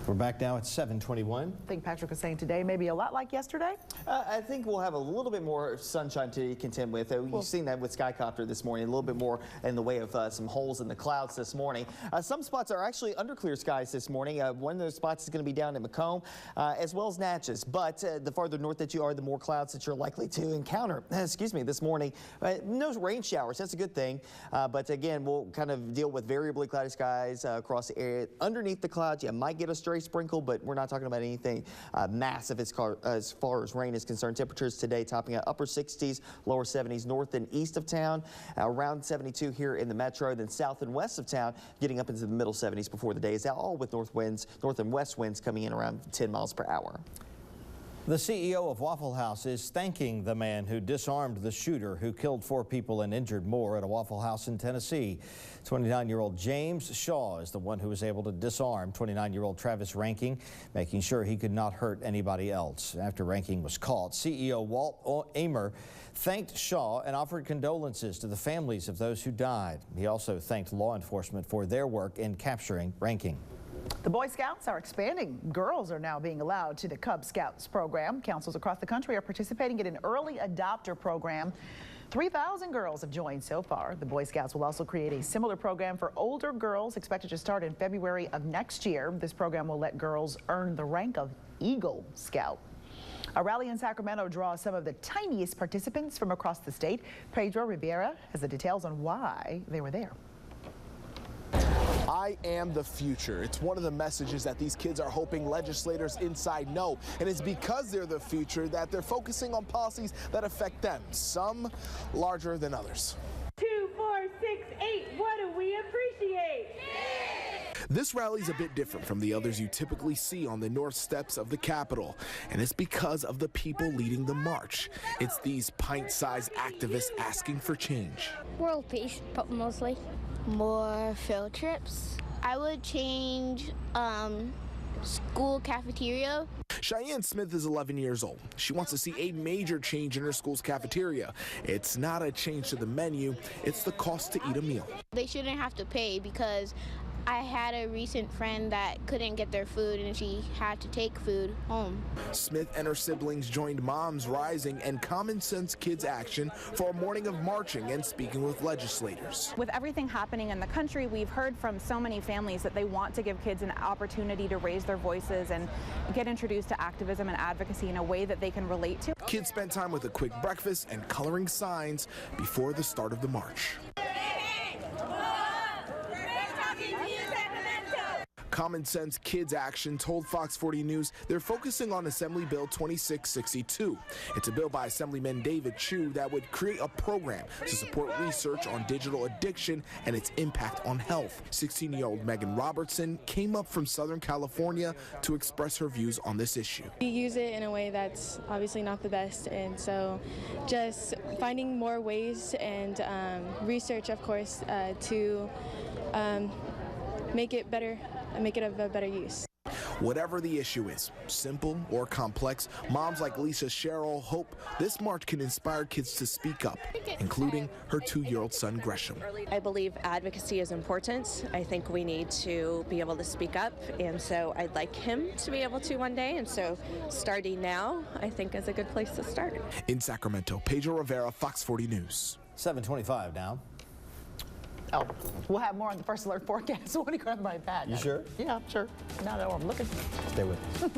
We're back now at 7:21. I think Patrick was saying today maybe a lot like yesterday. I think we'll have a little bit more sunshine to contend with. You've seen that with Skycopter this morning, a little bit more in the way of some holes in the clouds this morning. Some spots are actually under clear skies this morning. One of those spots is going to be down in Macomb as well as Natchez. But the farther north that you are, the more clouds that you're likely to encounter. Excuse me, this morning. No rain showers. That's a good thing. But again, we'll kind of deal with variably cloudy skies across the area. Underneath the clouds, you might get a stray sprinkle, but we're not talking about anything massive as far as rain is concerned. Temperatures today topping at upper 60s, lower 70s north and east of town, around 72 here in the metro, then south and west of town getting up into the middle 70s before the day is out, all with north and west winds coming in around 10 miles per hour. The CEO of Waffle House is thanking the man who disarmed the shooter who killed 4 people and injured more at a Waffle House in Tennessee. 29-year-old James Shaw is the one who was able to disarm 29-year-old Travis Ranking, making sure he could not hurt anybody else. After Ranking was caught, CEO Walt Amer thanked Shaw and offered condolences to the families of those who died. He also thanked law enforcement for their work in capturing Ranking. The Boy Scouts are expanding. Girls are now being allowed to the Cub Scouts program. Councils across the country are participating in an early adopter program. 3,000 girls have joined so far. The Boy Scouts will also create a similar program for older girls, expected to start in February of next year. This program will let girls earn the rank of Eagle Scout. A rally in Sacramento draws some of the tiniest participants from across the state. Pedro Rivera has the details on why they were there. I am the future. It's one of the messages that these kids are hoping legislators inside know. And it's because they're the future that they're focusing on policies that affect them, some larger than others. 2, 4, 6, 8, what do we appreciate? This rally's a bit different from the others you typically see on the north steps of the Capitol, and it's because of the people leading the march. It's these pint-sized activists asking for change. World peace, but mostly. More field trips. I would change school cafeteria. Cheyenne Smith is 11 years old. She wants to see a major change in her school's cafeteria. It's not a change to the menu, it's the cost to eat a meal. They shouldn't have to pay because I had a recent friend that couldn't get their food and she had to take food home. Smith and her siblings joined Moms Rising and Common Sense Kids Action for a morning of marching and speaking with legislators. With everything happening in the country, we've heard from so many families that they want to give kids an opportunity to raise their voices and get introduced to activism and advocacy in a way that they can relate to. Kids spent time with a quick breakfast and coloring signs before the start of the march. Common Sense Kids Action told Fox 40 News they're focusing on Assembly Bill 2662. It's a bill by Assemblyman David Chu that would create a program to support research on digital addiction and its impact on health. 16-year-old Megan Robertson came up from Southern California to express her views on this issue. We use it in a way that's obviously not the best, and so just finding more ways and research, of course, to make it better. And make it of a better use. Whatever the issue is, simple or complex, moms like Lisa Sherrill hope this march can inspire kids to speak up, including her 2-year-old son Gresham. I believe advocacy is important. I think we need to be able to speak up, and so I'd like him to be able to one day, and so starting now I think is a good place to start. In Sacramento, Pedro Rivera, Fox 40 News. 7:25 now. Oh, we'll have more on the First Alert forecast when you grab my pad. You sure? Yeah, sure. Now that I'm looking. Stay with us.